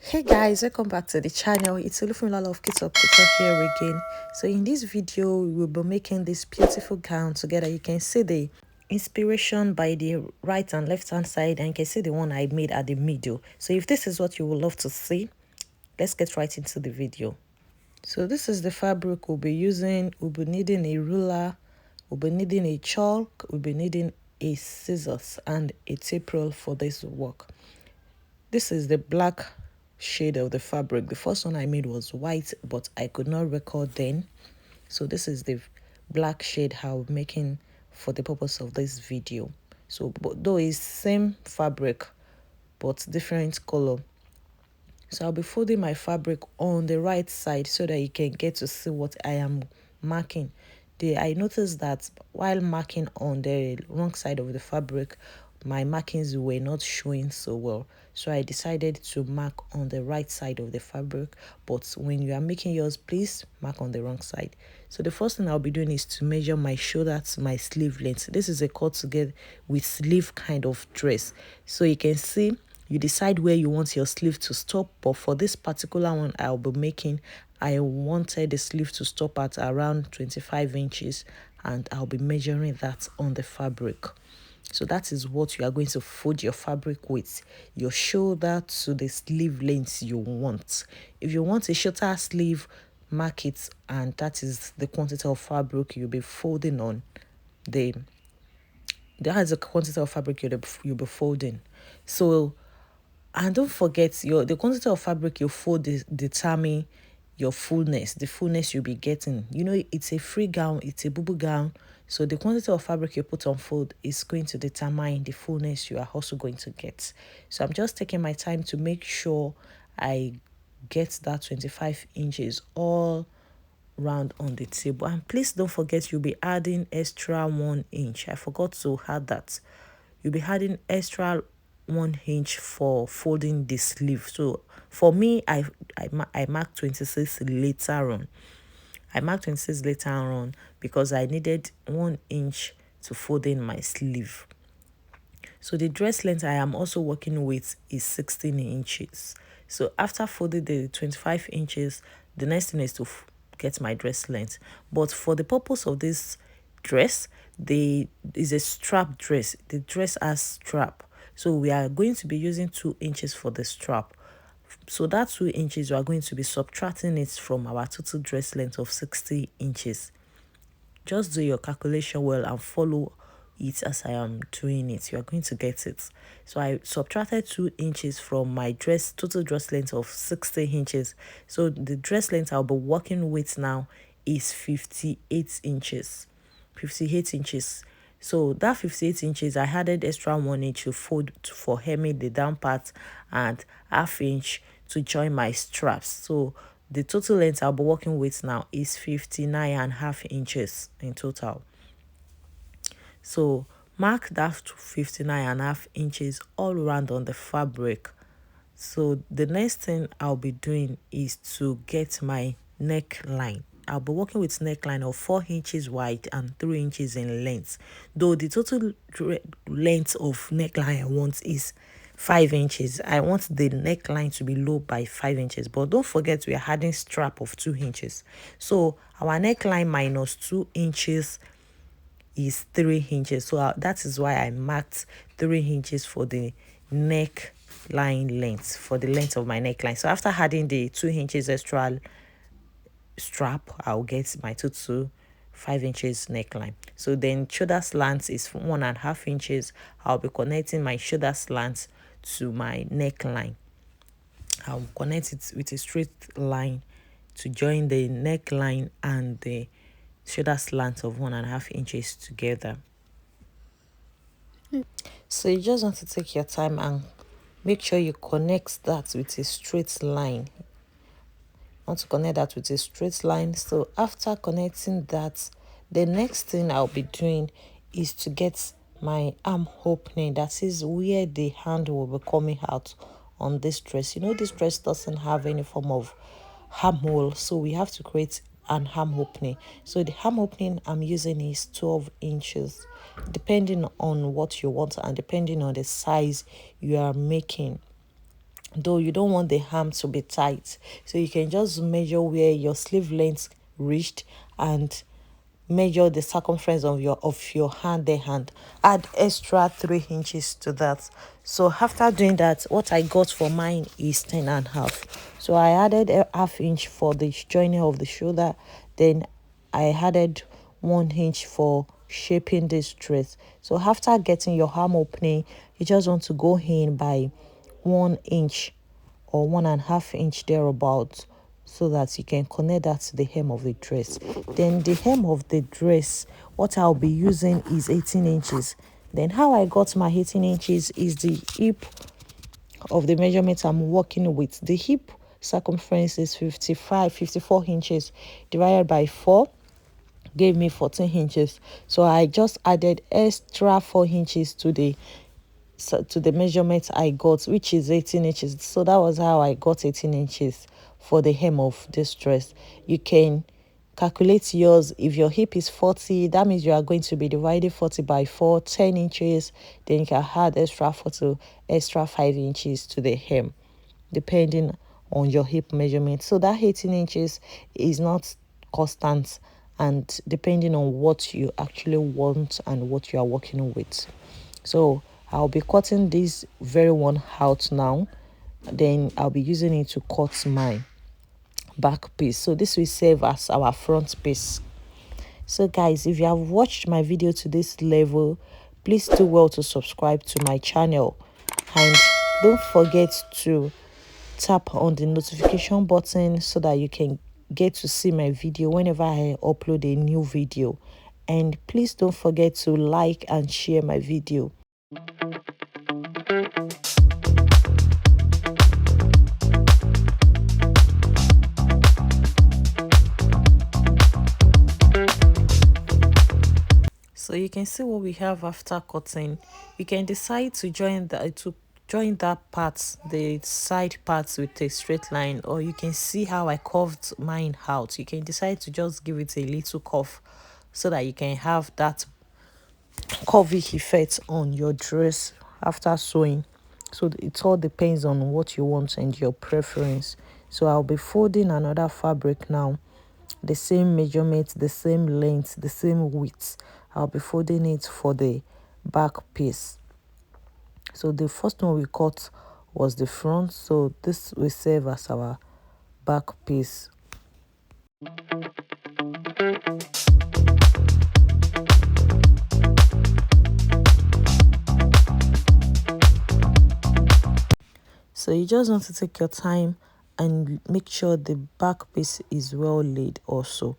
Hey guys, welcome back to the channel. It's Olufumi of Kids Up Picture here again. So in this video, we will be making this beautiful gown together. You can see the inspiration by the right and left hand side, and you can see the one I made at the middle. So if this is what you would love to see, let's get right into the video. So this is the fabric we'll be using. We'll be needing a ruler, we'll be needing a chalk, we'll be needing a scissors and a tape roll for this work. This is the black shade of the fabric. The first one I made was white, but I could not record then. So this is the black shade I'm making for the purpose of this video. So though it's same fabric, but different color. So I'll be folding my fabric on the right side so that you can get to see what I am marking. I noticed that while marking on the wrong side of the fabric, my markings were not showing so well. So I decided to mark on the right side of the fabric. But when you are making yours, please mark on the wrong side. So the first thing I'll be doing is to measure my shoulder to my sleeve length. This is a cut together with sleeve kind of dress. So you can see you decide where you want your sleeve to stop, but for this particular one I'll be making, I wanted the sleeve to stop at around 25 inches, and I'll be measuring that on the fabric. So that is what you are going to fold your fabric with, your shoulder to the sleeve length you want. If you want a shorter sleeve, mark it, and that is the quantity of fabric you'll be folding on. That is the quantity of fabric you'll be folding. So, and don't forget, the quantity of fabric you fold determine your fullness, the fullness you'll be getting. You know, it's a free gown, it's a boubou gown. So the quantity of fabric you put on fold is going to determine the fullness you are also going to get. So I'm just taking my time to make sure I get that 25 inches all round on the table. And please don't forget, you'll be adding extra 1 inch. I forgot to add that. You'll be adding extra 1 inch for folding the sleeve. So for me, I marked 26 later on. I marked 26 later on because I needed 1 inch to fold in my sleeve. So the dress length I am also working with is 16 inches. So after folding the 25 inches, the next thing is to get my dress length. But for the purpose of this dress, is a strap dress. The dress has strap. So we are going to be using 2 inches for the strap. So that 2 inches, we are going to be subtracting it from our total dress length of 60 inches. Just do your calculation well and follow it as I am doing it. You are going to get it. So I subtracted 2 inches from my total dress length of 60 inches. So the dress length I'll be working with now is 58 inches. 58 inches. So that 58 inches, I added extra 1 inch to fold for hemming the down part and ½ inch to join my straps. So the total length I'll be working with now is 59.5 inches in total. So mark that 59.5 inches all around on the fabric. So the next thing I'll be doing is to get my neckline. I'll be working with neckline of 4 inches wide and 3 inches in length. Though the total length of neckline I want is 5 inches. I want the neckline to be low by 5 inches. But don't forget, we are adding strap of 2 inches. So our neckline minus 2 inches is 3 inches. So that is why I marked 3 inches for the neckline length, for the length of my neckline. So after adding the 2 inches extra strap, I'll get my total 5 inches neckline. So then shoulder slant is 1.5 inches. I'll be connecting my shoulder slant to my neckline. I'll connect it with a straight line to join the neckline and the shoulder slant of 1.5 inches together. So you just want to take your time and make sure you connect that with a straight line. Want to connect that with a straight line. So after connecting that, the next thing I'll be doing is to get my arm opening. That is where the hand will be coming out on this dress. You know, this dress doesn't have any form of armhole, so we have to create an arm opening. So the arm opening I'm using is 12 inches, depending on what you want and depending on the size you are making. though you don't want the hem to be tight, so you can just measure where your sleeve length reached and measure the circumference of your hand. Add extra 3 inches to that. So after doing that, what I got for mine is 10 and a half. So I added a half inch for the joining of the shoulder, then I added 1 inch for shaping this dress. So after getting your arm opening, you just want to go in by 1 inch or 1.5 inch thereabouts, so that you can connect that to the hem of the dress. Then the hem of the dress, what I'll be using is 18 inches. Then how I got my 18 inches is the hip of the measurement I'm working with. The hip circumference is 54 inches divided by 4 gave me 14 inches. So I just added extra 4 inches to the measurement I got, which is 18 inches. So that was how I got 18 inches for the hem of this dress. You can calculate yours. If your hip is 40, that means you are going to be dividing 40 by 4, 10 inches. Then you can add extra 4 to extra 5 inches to the hem, depending on your hip measurement. So that 18 inches is not constant, and depending on what you actually want and what you are working with. So I'll be cutting this very one out now. Then I'll be using it to cut my back piece. So this will serve as our front piece. So guys, if you have watched my video to this level, please do well to subscribe to my channel, and don't forget to tap on the notification button so that you can get to see my video whenever I upload a new video. And please don't forget to like and share my video. So you can see what we have after cutting. You can decide to join that part, the side parts, with a straight line, or you can see how I curved mine out. You can decide to just give it a little curve so that you can have that curvy effect on your dress after sewing. So it all depends on what you want and your preference. So I'll be folding another fabric now, the same measurement, the same length, the same width. I'll be folding it for the back piece. So the first one we cut was the front, so this will serve as our back piece. So you just want to take your time and make sure the back piece is well laid also.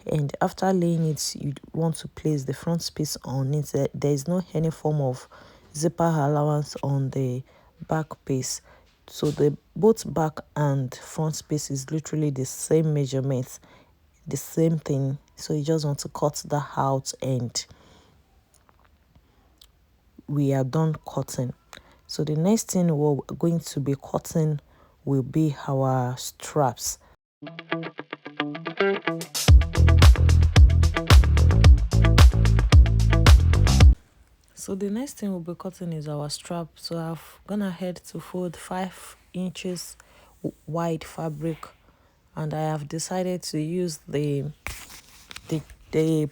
And after laying it, you want to place the front piece on it. There is no any form of zipper allowance on the back piece. So the both back and front piece is literally the same measurement, the same thing. So you just want to cut that out and we are done cutting. So the next thing we're going to be cutting will be our straps. So the next thing we'll be cutting is our strap. So I've gone ahead to fold 5 inches wide fabric, and I have decided to use the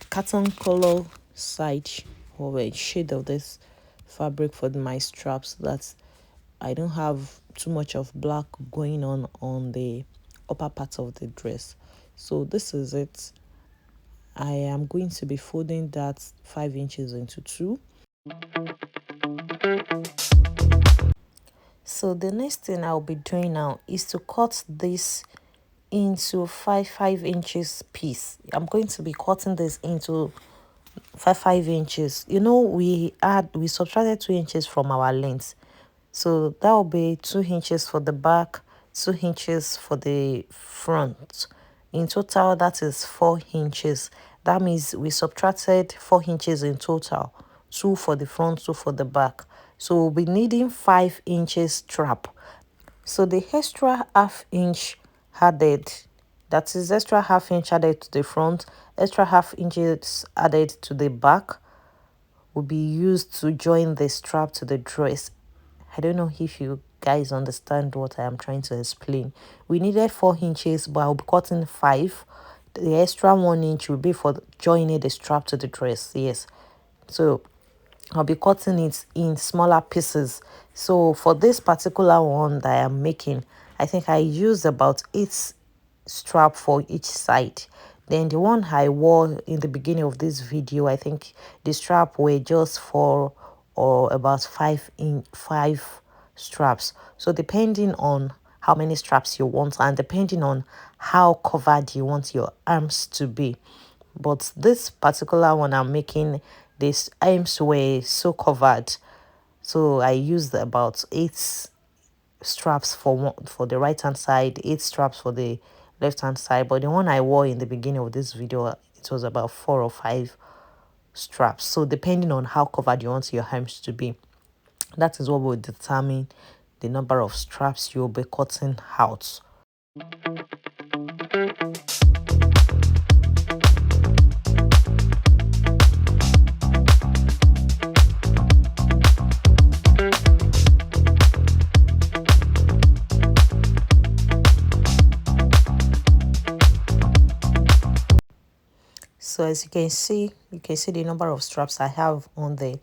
cotton color side or a shade of this fabric for my straps, so that I don't have too much of black going on the upper part of the dress. So this is it. I am going to be folding that 5 inches into 2. So the next thing I'll be doing now is to cut this into 5 inches piece. I'm going to be cutting this into 5 inches. You know, we subtracted 2 inches from our length, so that will be 2 inches for the back, 2 inches for the front. In total, that is 4 inches. That means we subtracted 4 inches in total, 2 for the front, 2 for the back. So we'll be needing 5 inches strap. So the extra half inch added, that is extra half inch added to the front, extra half inches added to the back, will be used to join the strap to the dress. I don't know if you guys understand what I am trying to explain. We needed 4 inches, but I'll be cutting five. The extra 1 inch will be for joining the strap to the dress. Yes. So I'll be cutting it in smaller pieces. So for this particular one that I am making, I think I used about 8 strap for each side. Then the one I wore in the beginning of this video, I think the strap were just 4 or about 5 straps. So depending on how many straps you want and depending on how covered you want your arms to be. But this particular one I'm making, these arms were so covered. So I used about 8 straps for for the right hand side, 8 straps for the left hand side. But the one I wore in the beginning of this video, it was about 4 or 5 straps. So depending on how covered you want your arms to be, that is what will determine the number of straps you'll be cutting out. So as you can see the number of straps I have on there.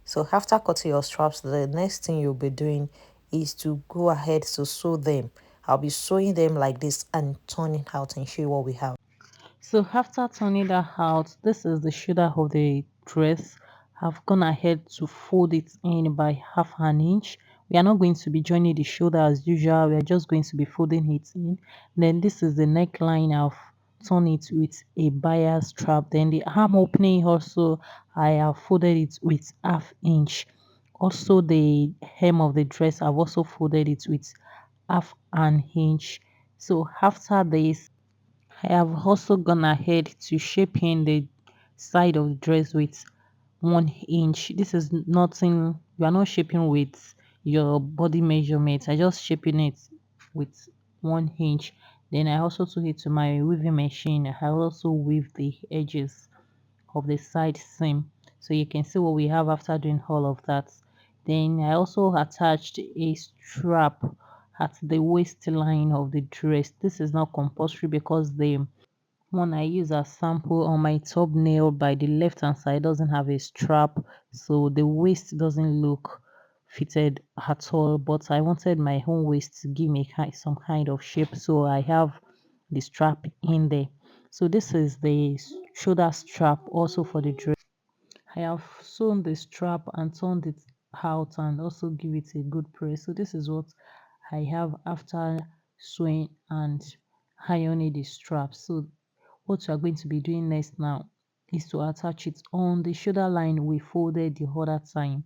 So after cutting your straps, the next thing you'll be doing is to go ahead to sew them. I'll be sewing them like this and turning out and show you what we have. So after turning that out, this is the shoulder of the dress. I've gone ahead to fold it in by half an inch. We are not going to be joining the shoulder as usual. We are just going to be folding it in. Then this is the neckline. I've turned it with a bias strap. Then the arm opening also, I have folded it with half inch. Also the hem of the dress, I've also folded it with half an inch. So after this, I have also gone ahead to shape in the side of the dress with 1 inch. This is nothing, you are not shaping with your body measurement. I just shaping it with 1 inch. Then I also took it to my weaving machine. I also weave the edges of the side seam. So you can see what we have after doing all of that. Then I also attached a strap at the waistline of the dress. This is not compulsory because the one I use as sample on my thumbnail by the left hand side doesn't have a strap, so the waist doesn't look fitted at all. But I wanted my own waist to give me some kind of shape, so I have the strap in there. So this is the shoulder strap also for the dress. I have sewn the strap and turned it out and also give it a good press. So this is what I have after sewing and ironing the strap. So what we are going to be doing next now is to attach it on the shoulder line we folded the other time.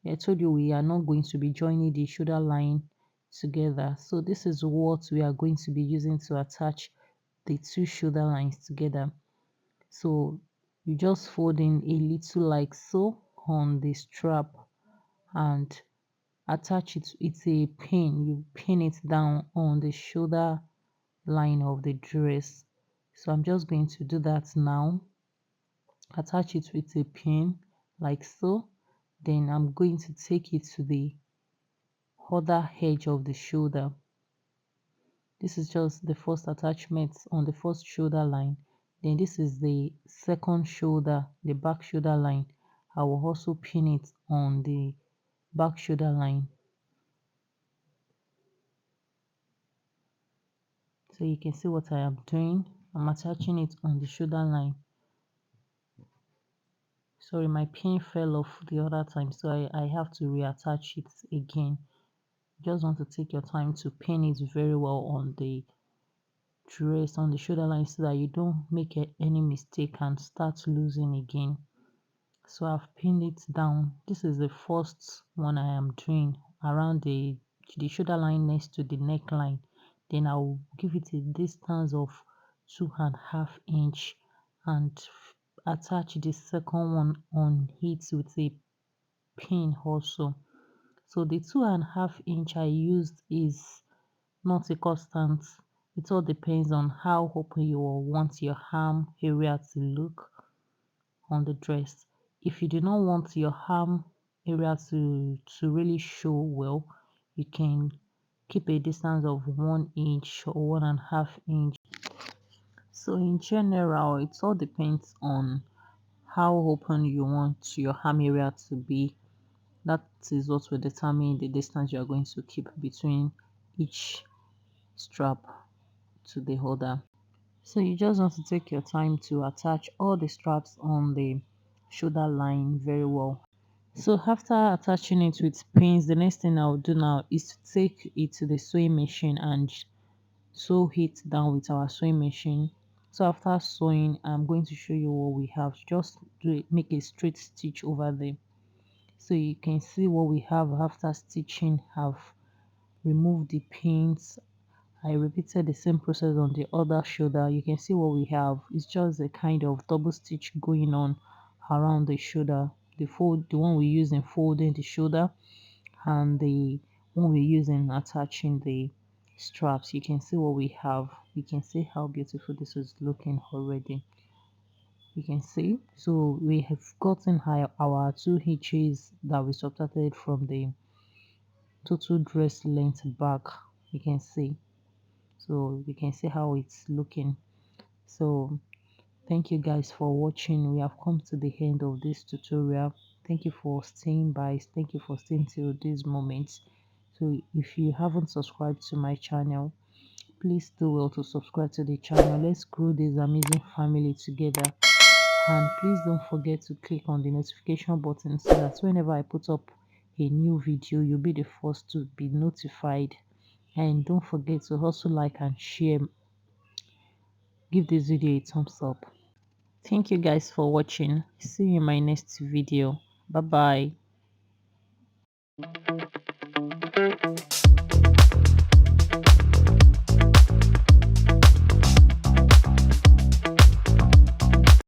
I told you we are not going to be joining the shoulder line together. So this is what we are going to be using to attach the two shoulder lines together. So you just fold in a little like so on the strap and attach it. It's a pin. You pin it down on the shoulder line of the dress. So I'm just going to do that now. Attach it with a pin like so. Then I'm going to take it to the other edge of the shoulder. This is just the first attachment on the first shoulder line. Then this is the second shoulder, the back shoulder line. I will also pin it on the back shoulder line. So you can see what I am doing. I'm attaching it on the shoulder line. Sorry, my pin fell off the other time, so I have to reattach it again. Just want to take your time to pin it very well on the dress, on the shoulder line, so that you don't make any mistake and start losing again. So I've pinned it down. This is the first one I am doing around the shoulder line next to the neckline. Then I'll give it a distance of 2.5 inch and attach the second one on it with a pin also. So the 2.5 inch I used is not a constant. It all depends on how open you want your arm area to look on the dress. If you do not want your arm area to really show well, you can keep a distance of 1 inch or 1.5 inch. So in general, it all depends on how open you want your arm area to be. That is what will determine the distance you are going to keep between each strap to the holder. So you just want to take your time to attach all the straps on the shoulder line very well. So after attaching it with pins, the next thing I'll do now is to take it to the sewing machine and sew it down with our sewing machine. So after sewing, I'm going to show you what we have. Just make a straight stitch over there. So you can see what we have after stitching. Have removed the pins. I repeated the same process on the other shoulder. You can see what we have. It's just a kind of double stitch going on around the shoulder. The one we use in folding the shoulder, and the one we use in attaching the straps. You can see what we have. You can see how beautiful this is looking already. You can see. So we have gotten our two hitches that we subtracted from the total dress length back. You can see. So you can see how it's looking. So thank you guys for watching. We have come to the end of this tutorial. Thank you for staying by. Thank you for staying till this moment. So if you haven't subscribed to my channel, please do well to subscribe to the channel. Let's grow this amazing family together. And please don't forget to click on the notification button so that whenever I put up a new video, you'll be the first to be notified. And don't forget to also like and share. Give this video a thumbs up. Thank you guys for watching. See you in my next video. Bye bye.